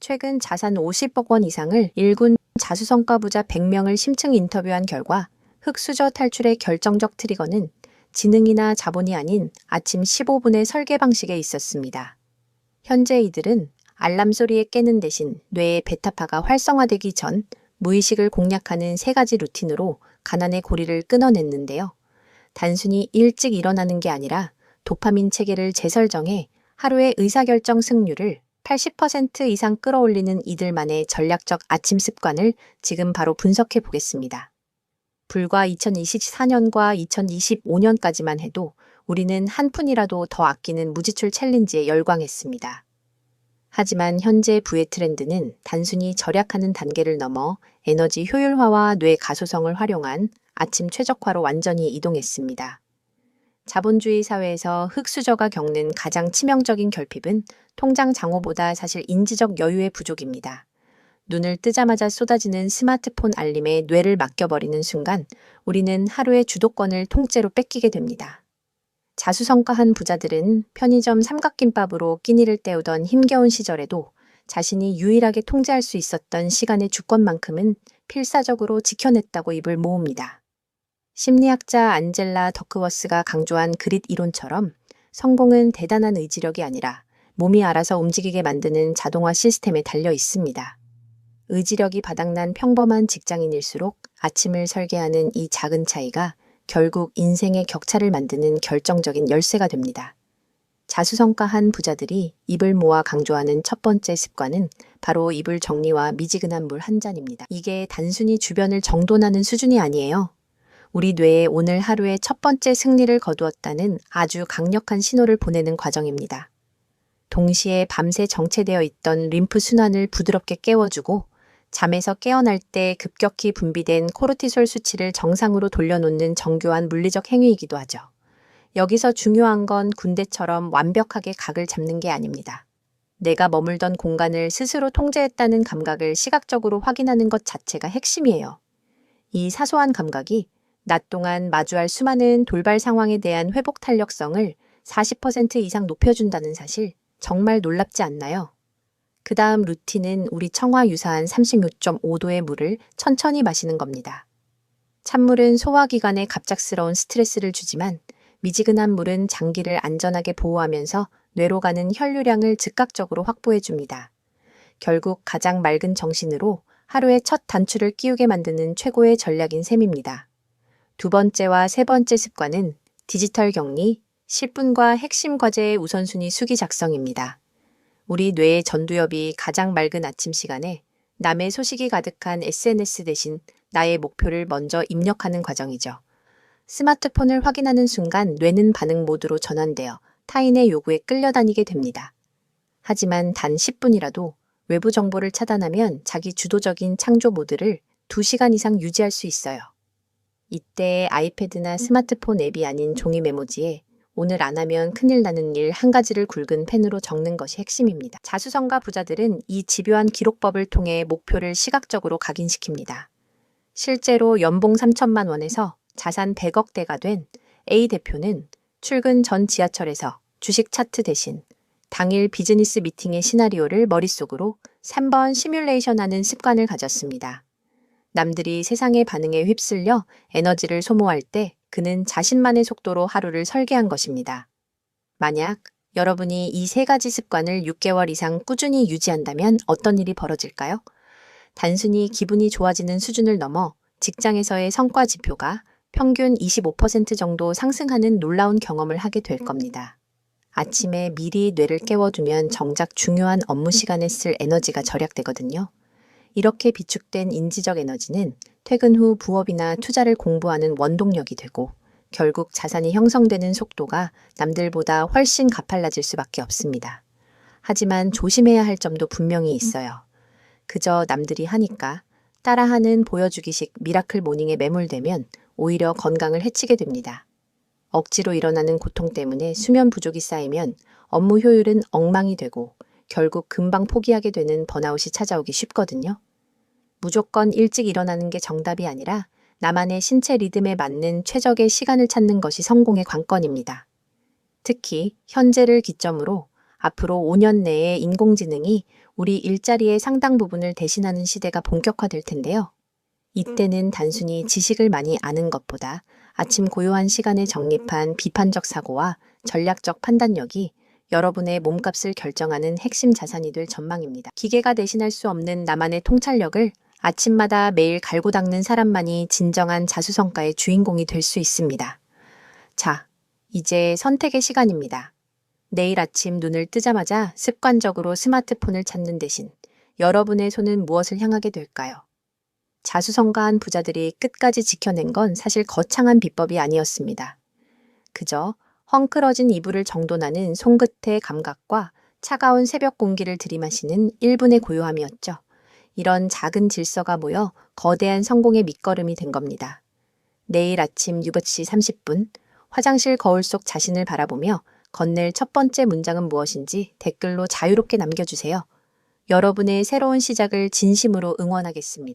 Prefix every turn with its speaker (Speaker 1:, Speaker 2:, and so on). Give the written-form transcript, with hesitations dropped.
Speaker 1: 최근 자산 50억 원 이상을 일군 자수성가 부자 100명을 심층 인터뷰한 결과 흑수저 탈출의 결정적 트리거는 지능이나 자본이 아닌 아침 15분의 설계 방식에 있었습니다. 현재 이들은 알람 소리에 깨는 대신 뇌의 베타파가 활성화되기 전 무의식을 공략하는 3가지 루틴으로 가난의 고리를 끊어냈는데요. 단순히 일찍 일어나는 게 아니라 도파민 체계를 재설정해 하루의 의사결정 승률을 80% 이상 끌어올리는 이들만의 전략적 아침 습관을 지금 바로 분석해 보겠습니다. 불과 2024년과 2025년까지만 해도 우리는 한 푼이라도 더 아끼는 무지출 챌린지에 열광했습니다. 하지만 현재 부의 트렌드는 단순히 절약하는 단계를 넘어 에너지 효율화와 뇌 가소성을 활용한 아침 최적화로 완전히 이동했습니다. 자본주의 사회에서 흑수저가 겪는 가장 치명적인 결핍은 통장 잔고보다 사실 인지적 여유의 부족입니다. 눈을 뜨자마자 쏟아지는 스마트폰 알림에 뇌를 맡겨버리는 순간 우리는 하루의 주도권을 통째로 뺏기게 됩니다. 자수성가한 부자들은 편의점 삼각김밥으로 끼니를 때우던 힘겨운 시절에도 자신이 유일하게 통제할 수 있었던 시간의 주권만큼은 필사적으로 지켜냈다고 입을 모읍니다. 심리학자 안젤라 더크워스가 강조한 그릿 이론처럼 성공은 대단한 의지력이 아니라 몸이 알아서 움직이게 만드는 자동화 시스템에 달려 있습니다. 의지력이 바닥난 평범한 직장인일수록 아침을 설계하는 이 작은 차이가 결국 인생의 격차를 만드는 결정적인 열쇠가 됩니다. 자수성가한 부자들이 입을 모아 강조하는 첫 번째 습관은 바로 이불 정리와 미지근한 물 한 잔입니다. 이게 단순히 주변을 정돈하는 수준이 아니에요. 우리 뇌에 오늘 하루의 첫 번째 승리를 거두었다는 아주 강력한 신호를 보내는 과정입니다. 동시에 밤새 정체되어 있던 림프 순환을 부드럽게 깨워주고 잠에서 깨어날 때 급격히 분비된 코르티솔 수치를 정상으로 돌려놓는 정교한 물리적 행위이기도 하죠. 여기서 중요한 건 군대처럼 완벽하게 각을 잡는 게 아닙니다. 내가 머물던 공간을 스스로 통제했다는 감각을 시각적으로 확인하는 것 자체가 핵심이에요. 이 사소한 감각이 낮 동안 마주할 수많은 돌발 상황에 대한 회복 탄력성을 40% 이상 높여준다는 사실, 정말 놀랍지 않나요? 그 다음 루틴은 우리 청와 유사한 36.5도의 물을 천천히 마시는 겁니다. 찬물은 소화기관에 갑작스러운 스트레스를 주지만 미지근한 물은 장기를 안전하게 보호하면서 뇌로 가는 혈류량을 즉각적으로 확보해줍니다. 결국 가장 맑은 정신으로 하루의 첫 단추를 끼우게 만드는 최고의 전략인 셈입니다. 두 번째와 세 번째 습관은 디지털 격리, 실분과 핵심 과제의 우선순위 수기 작성입니다. 우리 뇌의 전두엽이 가장 맑은 아침 시간에 남의 소식이 가득한 SNS 대신 나의 목표를 먼저 입력하는 과정이죠. 스마트폰을 확인하는 순간 뇌는 반응 모드로 전환되어 타인의 요구에 끌려다니게 됩니다. 하지만 단 10분이라도 외부 정보를 차단하면 자기 주도적인 창조 모드를 2시간 이상 유지할 수 있어요. 이때 아이패드나 스마트폰 앱이 아닌 종이 메모지에 오늘 안 하면 큰일 나는 일 한 가지를 굵은 펜으로 적는 것이 핵심입니다. 자수성가 부자들은 이 집요한 기록법을 통해 목표를 시각적으로 각인시킵니다. 실제로 연봉 3천만 원에서 자산 100억대가 된 A 대표는 출근 전 지하철에서 주식 차트 대신 당일 비즈니스 미팅의 시나리오를 머릿속으로 3번 시뮬레이션하는 습관을 가졌습니다. 남들이 세상의 반응에 휩쓸려 에너지를 소모할 때 그는 자신만의 속도로 하루를 설계한 것입니다. 만약 여러분이 이 3가지 습관을 6개월 이상 꾸준히 유지한다면 어떤 일이 벌어질까요? 단순히 기분이 좋아지는 수준을 넘어 직장에서의 성과 지표가 평균 25% 정도 상승하는 놀라운 경험을 하게 될 겁니다. 아침에 미리 뇌를 깨워두면 정작 중요한 업무 시간에 쓸 에너지가 절약되거든요. 이렇게 비축된 인지적 에너지는 퇴근 후 부업이나 투자를 공부하는 원동력이 되고 결국 자산이 형성되는 속도가 남들보다 훨씬 가팔라질 수밖에 없습니다. 하지만 조심해야 할 점도 분명히 있어요. 그저 남들이 하니까 따라하는 보여주기식 미라클 모닝에 매몰되면 오히려 건강을 해치게 됩니다. 억지로 일어나는 고통 때문에 수면 부족이 쌓이면 업무 효율은 엉망이 되고 결국 금방 포기하게 되는 번아웃이 찾아오기 쉽거든요. 무조건 일찍 일어나는 게 정답이 아니라 나만의 신체 리듬에 맞는 최적의 시간을 찾는 것이 성공의 관건입니다. 특히 현재를 기점으로 앞으로 5년 내에 인공지능이 우리 일자리의 상당 부분을 대신하는 시대가 본격화될 텐데요. 이때는 단순히 지식을 많이 아는 것보다 아침 고요한 시간에 정립한 비판적 사고와 전략적 판단력이 여러분의 몸값을 결정하는 핵심 자산이 될 전망입니다. 기계가 대신할 수 없는 나만의 통찰력을 아침마다 매일 갈고 닦는 사람만이 진정한 자수성가의 주인공이 될 수 있습니다. 자, 이제 선택의 시간입니다. 내일 아침 눈을 뜨자마자 습관적으로 스마트폰을 찾는 대신 여러분의 손은 무엇을 향하게 될까요? 자수성가한 부자들이 끝까지 지켜낸 건 사실 거창한 비법이 아니었습니다. 그저 헝클어진 이불을 정돈하는 손끝의 감각과 차가운 새벽 공기를 들이마시는 1분의 고요함이었죠. 이런 작은 질서가 모여 거대한 성공의 밑거름이 된 겁니다. 내일 아침 6시 30분 화장실 거울 속 자신을 바라보며 건넬 첫 번째 문장은 무엇인지 댓글로 자유롭게 남겨주세요. 여러분의 새로운 시작을 진심으로 응원하겠습니다.